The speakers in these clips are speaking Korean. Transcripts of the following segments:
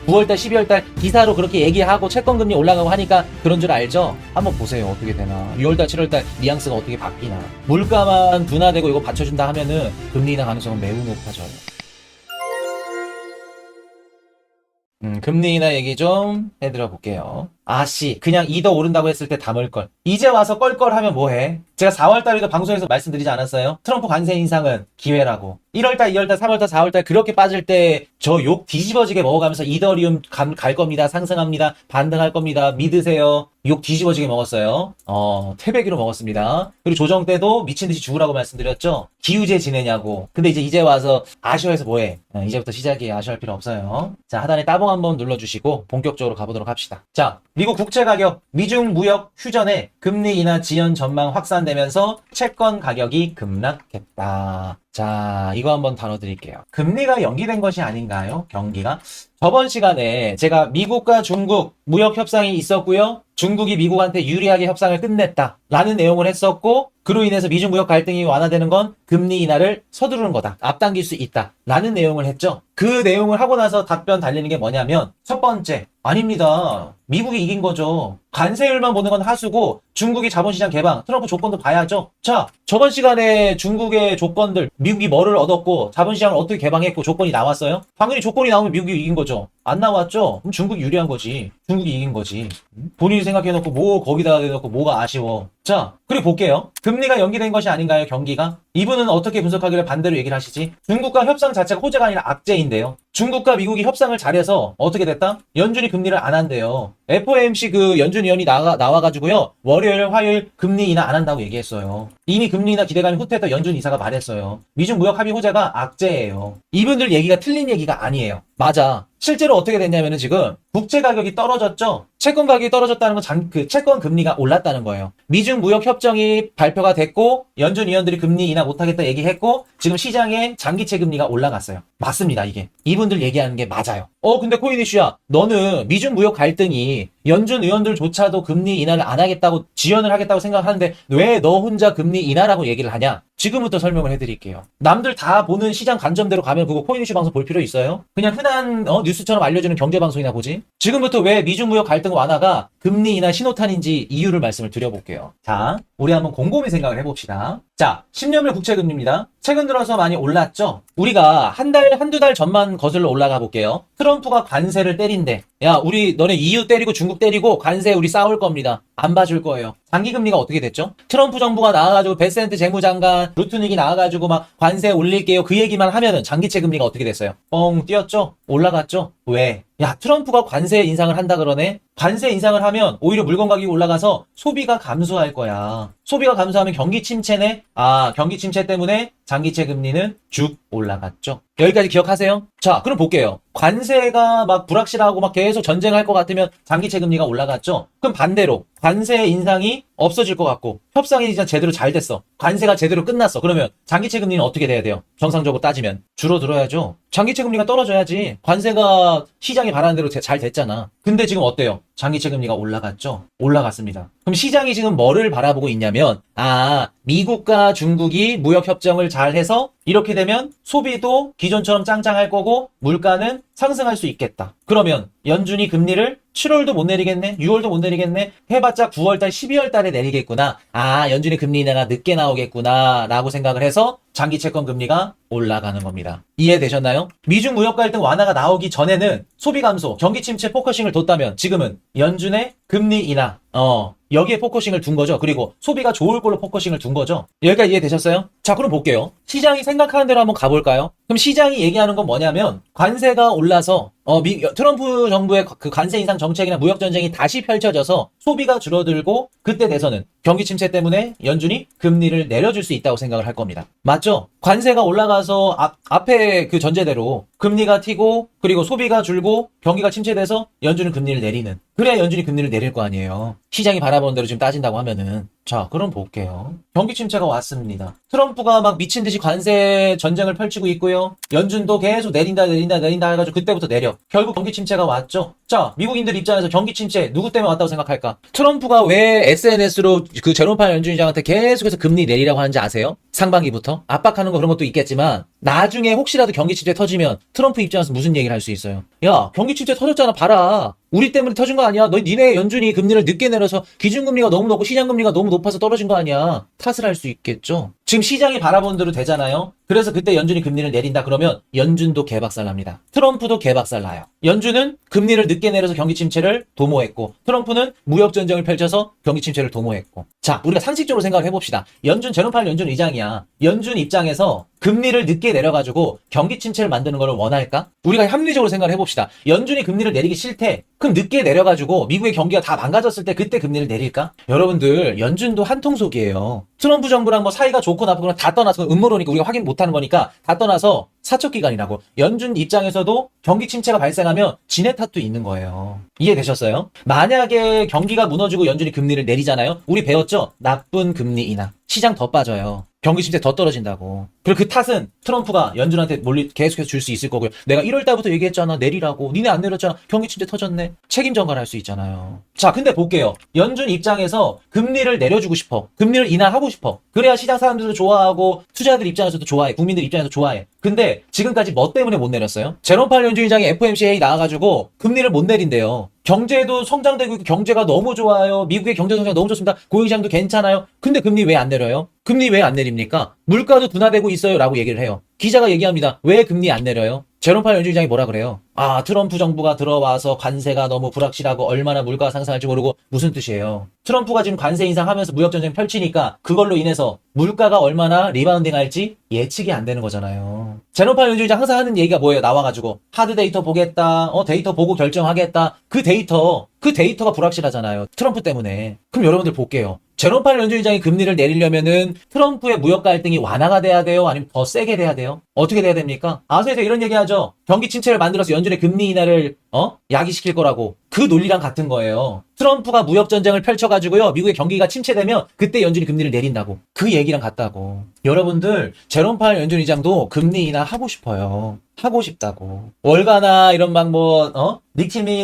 9월달, 12월달 기사로 그렇게 얘기하고 채권금리 올라가고 하니까 그런 줄 알죠? 한번 보세요. 어떻게 되나. 6월달, 7월달 뉘앙스가 어떻게 바뀌나. 물가만 둔화되고 이거 받쳐준다 하면은 금리 인하 가능성은 매우 높아져요. 금리 인하 얘기 좀 해드려 볼게요. 아씨, 그냥 2더 오른다고 했을 때 담을걸. 이제 와서 껄껄하면 뭐해? 제가 4월달에도 방송에서 말씀드리지 않았어요? 트럼프 관세 인상은 기회라고. 1월달, 2월달, 3월달, 4월달 그렇게 빠질 때 저 욕 뒤집어지게 먹어가면서 이더리움 갈 겁니다. 상승합니다. 반등할 겁니다. 믿으세요. 욕 뒤집어지게 먹었어요. 태배기로 먹었습니다. 그리고 조정 때도 미친듯이 죽으라고 말씀드렸죠? 기우제 지내냐고. 근데 이제 와서 아쉬워해서 뭐해? 이제부터 시작이에요. 아쉬워할 필요 없어요. 자, 하단에 따봉 한번 눌러주시고 본격적으로 가보도록 합시다. 자, 미국 국채 가격, 미중 무역 휴전에 금리 인하 지연 전망 확산되면서 채권 가격이 급락했다. 자, 이거 한번 다뤄드릴게요. 금리가 연기된 것이 아닌가요? 경기가? 저번 시간에 제가 미국과 중국 무역 협상이 있었고요. 중국이 미국한테 유리하게 협상을 끝냈다 라는 내용을 했었고, 그로 인해서 미중 무역 갈등이 완화되는 건 금리 인하를 서두르는 거다, 앞당길 수 있다 라는 내용을 했죠. 그 내용을 하고 나서 답변 달리는 게 뭐냐면, 첫 번째, 아닙니다. 미국이 이긴 거죠. 관세율만 보는 건 하수고 중국이 자본시장 개방, 트럼프 조건도 봐야죠. 자, 저번 시간에 중국의 조건들, 미국이 뭐를 얻었고 자본시장을 어떻게 개방했고 조건이 나왔어요? 당연히 조건이 나오면 미국이 이긴 거죠. 안 나왔죠? 그럼 중국이 유리한 거지. 중국이 이긴 거지. 본인이 생각해놓고 뭐 거기다가 대놓고 뭐가 아쉬워. 자, 그리고 볼게요. 금리가 연기된 것이 아닌가요? 경기가? 이분은 어떻게 분석하기를 반대로 얘기를 하시지? 중국과 협상 자체가 호재가 아니라 악재인데요. 중국과 미국이 협상을 잘해서 어떻게 됐다? 연준이 금리를 안 한대요. FOMC 그 연준 위원이 나와가지고요. 월요일, 화요일 금리 인하 안 한다고 얘기했어요. 이미 금리 인하 기대감이 후퇴했던 연준 이사가 말했어요. 미중 무역 합의 호재가 악재예요. 이분들 얘기가 틀린 얘기가 아니에요. 맞아. 실제로 어떻게 됐냐면은 지금 국채 가격이 떨어졌죠? 채권 가격이 떨어졌다는 건 채권 금리가 올랐다는 거예요. 미중 무역 협정이 발표가 됐고 연준 위원들이 금리 인하 못하겠다 얘기했고 지금 시장에 장기채 금리가 올라갔어요. 맞습니다, 이게. 이분들 얘기하는 게 맞아요. 근데 코인 이슈야. 너는 미중 무역 갈등이 연준 의원들조차도 금리 인하를 안 하겠다고 지연을 하겠다고 생각하는데 왜 너 혼자 금리 인하라고 얘기를 하냐? 지금부터 설명을 해드릴게요. 남들 다 보는 시장 관점대로 가면 그거 코인 이슈 방송 볼 필요 있어요? 그냥 흔한 뉴스처럼 알려주는 경제 방송이나 보지? 지금부터 왜 미중 무역 갈등 완화가 금리 인하 신호탄인지 이유를 말씀을 드려볼게요. 자, 우리 한번 곰곰이 생각을 해봅시다. 자, 10년물 국채 금리입니다. 최근 들어서 많이 올랐죠? 우리가 한두 달 전만 거슬러 올라가 볼게요. 트럼프가 관세를 때린대. 야, 너네 EU 때리고 중국 때리고 관세 우리 싸울 겁니다. 안 봐줄 거예요. 장기 금리가 어떻게 됐죠? 트럼프 정부가 나와가지고 베센트 재무장관, 루트닉이 나와가지고 막 관세 올릴게요. 그 얘기만 하면은 장기채 금리가 어떻게 됐어요? 뻥 뛰었죠? 올라갔죠? 왜? 야, 트럼프가 관세 인상을 한다 그러네? 관세 인상을 하면 오히려 물건 가격이 올라가서 소비가 감소할 거야. 소비가 감소하면 경기 침체네? 경기 침체 때문에 장기채 금리는 쭉 올라갔죠. 여기까지 기억하세요? 자, 그럼 볼게요. 관세가 막 불확실하고 막 계속 전쟁할 것 같으면 장기채 금리가 올라갔죠? 그럼 반대로 관세 인상이 없어질 것 같고 협상이 진짜 제대로 잘 됐어. 관세가 제대로 끝났어. 그러면 장기채 금리는 어떻게 돼야 돼요? 정상적으로 따지면 줄어들어야죠. 장기채 금리가 떨어져야지. 관세가 시장이 바라는 대로 잘 됐잖아. 근데 지금 어때요? 장기채 금리가 올라갔죠? 올라갔습니다. 그럼 시장이 지금 뭐를 바라보고 있냐면 미국과 중국이 무역 협정을 잘 해서 이렇게 되면 소비도 기존처럼 짱짱할 거고 물가는 상승할 수 있겠다. 그러면 연준이 금리를 7월도 못 내리겠네? 6월도 못 내리겠네? 해봤자 9월달, 12월달에 내리겠구나. 연준이 금리 인하가 늦게 나오겠구나 라고 생각을 해서 장기 채권 금리가 올라가는 겁니다. 이해되셨나요? 미중 무역 갈등 완화가 나오기 전에는 소비 감소, 경기 침체 포커싱을 뒀다면 지금은 연준의 금리 인하, 여기에 포커싱을 둔 거죠. 그리고 소비가 좋을 걸로 포커싱을 둔 거죠. 여기까지 이해되셨어요? 자, 그럼 볼게요. 시장이 생각하는 대로 한번 가볼까요? 그럼 시장이 얘기하는 건 뭐냐면 관세가 올라서 트럼프 정부의 그 관세 인상 정책이나 무역 전쟁이 다시 펼쳐져서 소비가 줄어들고 그때 돼서는 경기 침체 때문에 연준이 금리를 내려줄 수 있다고 생각을 할 겁니다. 맞죠? 관세가 올라가서 앞에 그 전제대로 금리가 튀고 그리고 소비가 줄고 경기가 침체돼서 연준은 금리를 내리는, 그래야 연준이 금리를 내릴 거 아니에요. 시장이 바라보는 대로 지금 따진다고 하면은. 자, 그럼 볼게요. 경기 침체가 왔습니다. 트럼프가 막 미친 듯이 관세 전쟁을 펼치고 있고요. 연준도 계속 내린다 해가지고 그때부터 내려. 결국 경기 침체가 왔죠. 자, 미국인들 입장에서 경기 침체 누구 때문에 왔다고 생각할까? 트럼프가 왜 SNS로 그 제롬 파웰 연준의장한테 계속해서 금리 내리라고 하는지 아세요? 상반기부터 압박하는 거 그런 것도 있겠지만 나중에 혹시라도 경기 침체 터지면 트럼프 입장에서 무슨 얘기를 할 수 있어요? 야, 경기 침체 터졌잖아. 봐라. 우리 때문에 터진 거 아니야? 니네 연준이 금리를 늦게 내려서 기준금리가 너무 높고 시장금리가 너무 높아서 떨어진 거 아니야? 탓을 할 수 있겠죠? 지금 시장이 바라보는 대로 되잖아요? 그래서 그때 연준이 금리를 내린다 그러면 연준도 개박살 납니다. 트럼프도 개박살 나요. 연준은 금리를 늦게 내려서 경기 침체를 도모했고 트럼프는 무역 전쟁을 펼쳐서 경기 침체를 도모했고 자, 우리가 상식적으로 생각을 해봅시다. 연준, 제롬 파월 연준 의장이야. 연준 입장에서 금리를 늦게 내려가지고 경기 침체를 만드는 걸 원할까? 우리가 합리적으로 생각을 해봅시다. 연준이 금리를 내리기 싫대. 그럼 늦게 내려가지고 미국의 경기가 다 망가졌을 때 그때 금리를 내릴까? 여러분들 연준도 한통속이에요. 트럼프 정부랑 뭐 사이가 좋고 나쁘거나 다 떠나서 음모론이니까 우리가 확인 못하는 거니까 다 떠나서 사적기관이라고. 연준 입장에서도 경기 침체가 발생하면 지네 탓도 있는 거예요. 이해되셨어요? 만약에 경기가 무너지고 연준이 금리를 내리잖아요. 우리 배웠죠? 나쁜 금리 인하. 시장 더 빠져요. 경기 침체 더 떨어진다고. 그리고 그 탓은 트럼프가 연준한테 계속해서 줄 수 있을 거고요. 내가 1월 달부터 얘기했잖아. 내리라고. 니네 안 내렸잖아. 경기 침체 터졌네. 책임 전가를 할 수 있잖아요. 자, 근데 볼게요. 연준 입장에서 금리를 내려주고 싶어. 금리를 인하하고 싶어. 그래야 시장 사람들도 좋아하고 투자자들 입장에서도 좋아해. 국민들 입장에서 좋아해. 근데 지금까지 뭐 때문에 못 내렸어요? 제롬 파월 연준 의장이 FOMC 회의 나와가지고 금리를 못 내린대요. 경제도 성장되고 있고 경제가 너무 좋아요. 미국의 경제 성장 너무 좋습니다. 고용시장도 괜찮아요. 근데 금리 왜 안 내려요? 금리 왜 안 내립니까? 물가도 둔화되고 있어요. 라고 얘기를 해요. 기자가 얘기합니다. 왜 금리 안 내려요? 제롬 파월 연준 의장이 뭐라 그래요? 아, 트럼프 정부가 들어와서 관세가 너무 불확실하고 얼마나 물가가 상승할지 모르고 무슨 뜻이에요? 트럼프가 지금 관세 인상하면서 무역전쟁 펼치니까 그걸로 인해서 물가가 얼마나 리바운딩 할지 예측이 안 되는 거잖아요. 제롬 파월 연준 의장 항상 하는 얘기가 뭐예요? 나와가지고 하드 데이터 보겠다. 데이터 보고 결정하겠다. 그 데이터가 불확실하잖아요. 트럼프 때문에. 그럼 여러분들 볼게요. 제롬 파월 연준 의장이 금리를 내리려면은 트럼프의 무역 갈등이 완화가 돼야 돼요? 아니면 더 세게 돼야 돼요? 어떻게 돼야 됩니까? 아서에서 이런 얘기 하죠. 경기 침체를 만들어서 연준의 금리 인하를 야기시킬 거라고. 그 논리랑 같은 거예요. 트럼프가 무역 전쟁을 펼쳐가지고요. 미국의 경기가 침체되면 그때 연준이 금리를 내린다고. 그 얘기랑 같다고. 여러분들 제롬 파월 연준 의장도 금리 인하 하고 싶어요. 하고 싶다고. 월가나 이런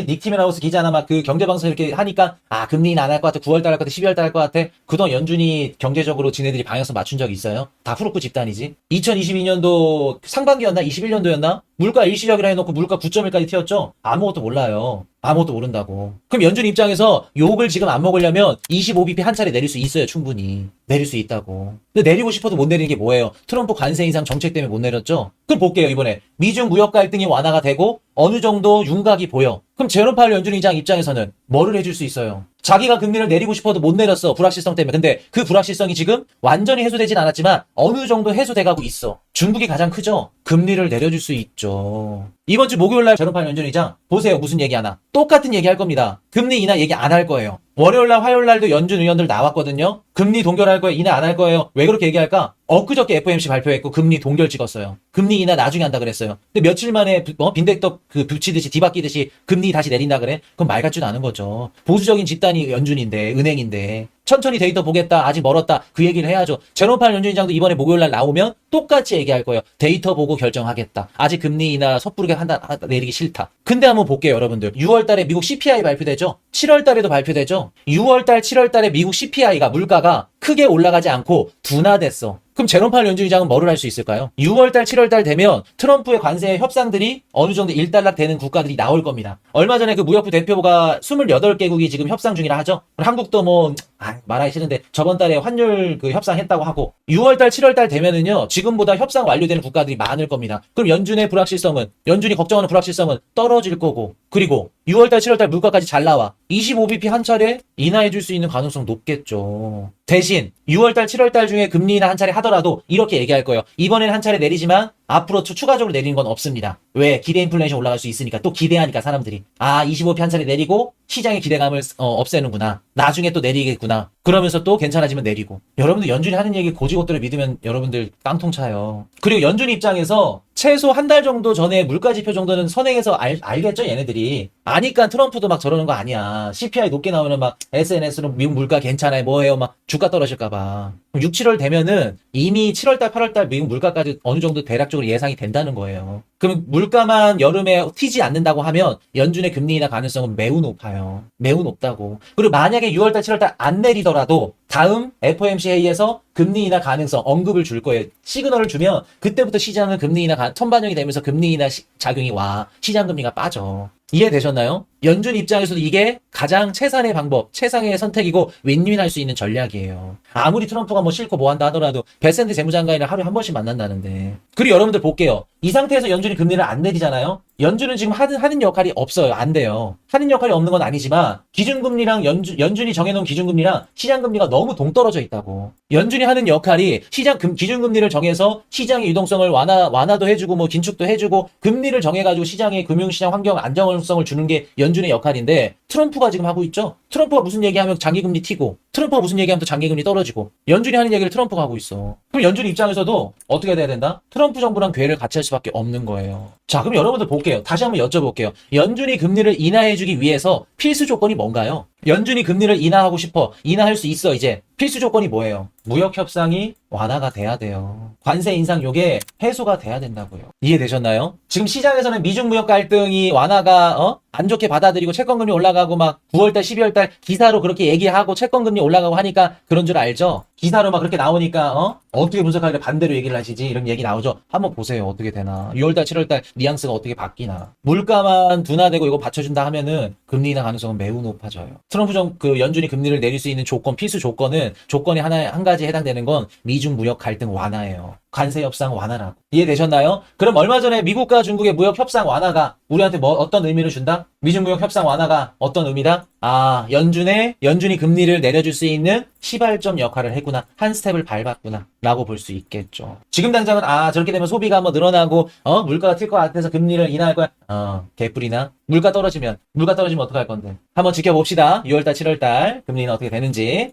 닉티미나우스 기자나 막 그 경제방송 이렇게 하니까 금리 인하 안 할 것 같아. 9월 달 할 것 같아. 12월 달 할 것 같아. 그동안 연준이 경제적으로 지네들이 방향성 맞춘 적이 있어요? 다 후르크 집단이지. 2022년도 상반기였나? 21년도였나? 물가 일시적이라 해놓고 물가 9.1까지 튀었죠? 아무것도 몰라요. 아무것도 모른다고. 그럼 연준 입장에서 욕을 지금 안 먹으려면 25bp 한 차례 내릴 수 있어요. 충분히. 내릴 수 있다고. 근데 내리고 싶어도 못 내리는 게 뭐예요? 트럼프 관세 인상 정책 때문에 못 내렸죠? 그럼 볼게요. 이번에 미중 무역 갈등이 완화가 되고 어느 정도 윤곽이 보여. 그럼 제롬 파월 연준 의장 입장에서는 뭐를 해줄 수 있어요? 자기가 금리를 내리고 싶어도 못 내렸어. 불확실성 때문에. 근데 그 불확실성이 지금 완전히 해소되진 않았지만 어느 정도 해소돼가고 있어. 중국이 가장 크죠? 금리를 내려줄 수 있죠. 이번 주 목요일날 제롬 파월 연준 의장 보세요. 무슨 얘기하나. 똑같은 얘기 할 겁니다. 금리 인하 얘기 안 할 거예요. 월요일날 화요일날도 연준 의원들 나왔거든요. 금리 동결할 거예요. 인하 안 할 거예요. 왜 그렇게 얘기할까? 엊그저께 FOMC 발표했고 금리 동결 찍었어요. 금리 인하 나중에 한다 그랬어요. 근데 며칠 만에 빈대떡 붙이듯이 뒤바뀌듯이 금리 다시 내린다 그래? 그건 말 같지도 않은 거죠. 보수적인 집단이 연준인데 은행인데 천천히 데이터 보겠다. 아직 멀었다. 그 얘기를 해야죠. 제롬 파월 연준 의장도 이번에 목요일날 나오면 똑같이 얘기할 거예요. 데이터 보고 결정하겠다. 아직 금리 인하 섣부르게 내리기 싫다. 근데 한번 볼게요, 여러분들. 6월 달에 미국 CPI 발표되죠? 7월 달에도 발표되죠? 6월 달, 7월 달에 미국 CPI가 물가가 크게 올라가지 않고 둔화됐어. 그럼 제롬 파월 연준 의장은 뭐를 할 수 있을까요? 6월달, 7월달 되면 트럼프의 관세 협상들이 어느 정도 일단락 되는 국가들이 나올 겁니다. 얼마 전에 그 무역부 대표가 28개국이 지금 협상 중이라 하죠. 한국도 말하기 싫은데 저번 달에 환율 그 협상했다고 하고 6월달, 7월달 되면은요 지금보다 협상 완료되는 국가들이 많을 겁니다. 그럼 연준이 걱정하는 불확실성은 떨어질 거고 그리고 6월달, 7월달 물가까지 잘 나와. 25bp 한 차례 인하해줄 수 있는 가능성 높겠죠. 대신 6월달, 7월달 중에 금리 인하 한 차례 하더라도 이렇게 얘기할 거예요. 이번에는 한 차례 내리지만 앞으로 추가적으로 내리는 건 없습니다. 왜? 기대 인플레이션 올라갈 수 있으니까. 또 기대하니까 사람들이. 25bp 한 차례 내리고 시장의 기대감을 없애는구나. 나중에 또 내리겠구나. 그러면서 또 괜찮아지면 내리고. 여러분들 연준이 하는 얘기 고지것대로 믿으면 여러분들 깡통 차요. 그리고 연준 입장에서 최소 한 달 정도 전에 물가지표 정도는 선행해서 알겠죠 얘네들이. 아니까 트럼프도 막 저러는 거 아니야. CPI 높게 나오면 막 SNS로 미국 물가 괜찮아요 뭐해요 막 주가 떨어질까봐. 6, 7월 되면은 이미 7월달 8월달 미국 물가까지 어느 정도 대략적으로 예상이 된다는 거예요. 그럼 물가만 여름에 튀지 않는다고 하면 연준의 금리 인하 가능성은 매우 높아요. 매우 높다고. 그리고 만약에 6월달, 7월달 안 내리더라도 다음 FOMC 회의에서 금리 인하 가능성 언급을 줄 거예요. 시그널을 주면 그때부터 시장은 금리 인하 선반영이 되면서 금리 인하 작용이 와. 시장 금리가 빠져. 이해되셨나요? 연준 입장에서도 이게 가장 최선의 방법, 최상의 선택이고 윈윈할 수 있는 전략이에요. 아무리 트럼프가 뭐 싫고 뭐 한다 하더라도 베센트 재무장관이랑 하루에 한 번씩 만난다는데. 그리고 여러분들 볼게요. 이 상태에서 연준이 금리를 안 내리잖아요? 연준은 지금 하는 역할이 없어요. 안 돼요. 하는 역할이 없는 건 아니지만 기준금리랑 연준이 정해놓은 기준금리랑 시장금리가 너무 동떨어져 있다고. 연준이 하는 역할이 기준금리를 정해서 시장의 유동성을 완화도 해주고 뭐 긴축도 해주고 금리를 정해가지고 시장의 금융시장 환경 안정성을 주는 게 연준의 역할인데 트럼프가 지금 하고 있죠. 트럼프가 무슨 얘기하면 장기금리 튀고 트럼프가 무슨 얘기하면 또 장기금리 떨어지고 연준이 하는 얘기를 트럼프가 하고 있어. 그럼 연준 입장에서도 어떻게 돼야 된다? 트럼프 정부랑 괴를 같이 할 수밖에 없는 거예요. 자, 그럼 여러분들 볼게요. 다시 한번 여쭤볼게요. 연준이 금리를 인하해주기 위해서 필수 조건이 뭔가요? 연준이 금리를 인하하고 싶어. 인하할 수 있어, 이제. 필수 조건이 뭐예요? 무역 협상이 완화가 돼야 돼요. 관세 인상 요게 해소가 돼야 된다고요. 이해되셨나요? 지금 시장에서는 미중 무역 갈등이 완화가 안 좋게 받아들이고 채권금리 올라가고 막 9월달 12월달 기사로 그렇게 얘기하고 채권금리 올라가고 하니까 그런 줄 알죠? 기사로 막 그렇게 나오니까 어떻게 분석하길래 반대로 얘기를 하시지? 이런 얘기 나오죠? 한번 보세요. 어떻게 되나. 6월달 7월달 뉘앙스가 어떻게 바뀌나. 물가만 둔화되고 이거 받쳐준다 하면은 금리 인하 가능성은 매우 높아져요. 트럼프 연준이 금리를 내릴 수 있는 필수 조건이 한 가지 해당되는 건 미중 무역 갈등 완화예요. 관세 협상 완화라고. 이해되셨나요? 그럼 얼마 전에 미국과 중국의 무역 협상 완화가 우리한테 어떤 의미를 준다? 미중 무역 협상 완화가 어떤 의미다? 아, 연준이 금리를 내려줄 수 있는 시발점 역할을 했구나. 한 스텝을 밟았구나. 라고 볼 수 있겠죠. 지금 당장은 저렇게 되면 소비가 뭐 늘어나고 물가가 튈 것 같아서 금리를 인하할 거야. 개뿔이나. 물가 떨어지면 어떡할 건데. 한번 지켜봅시다. 6월달 7월달 금리 인하 어떻게 되는지.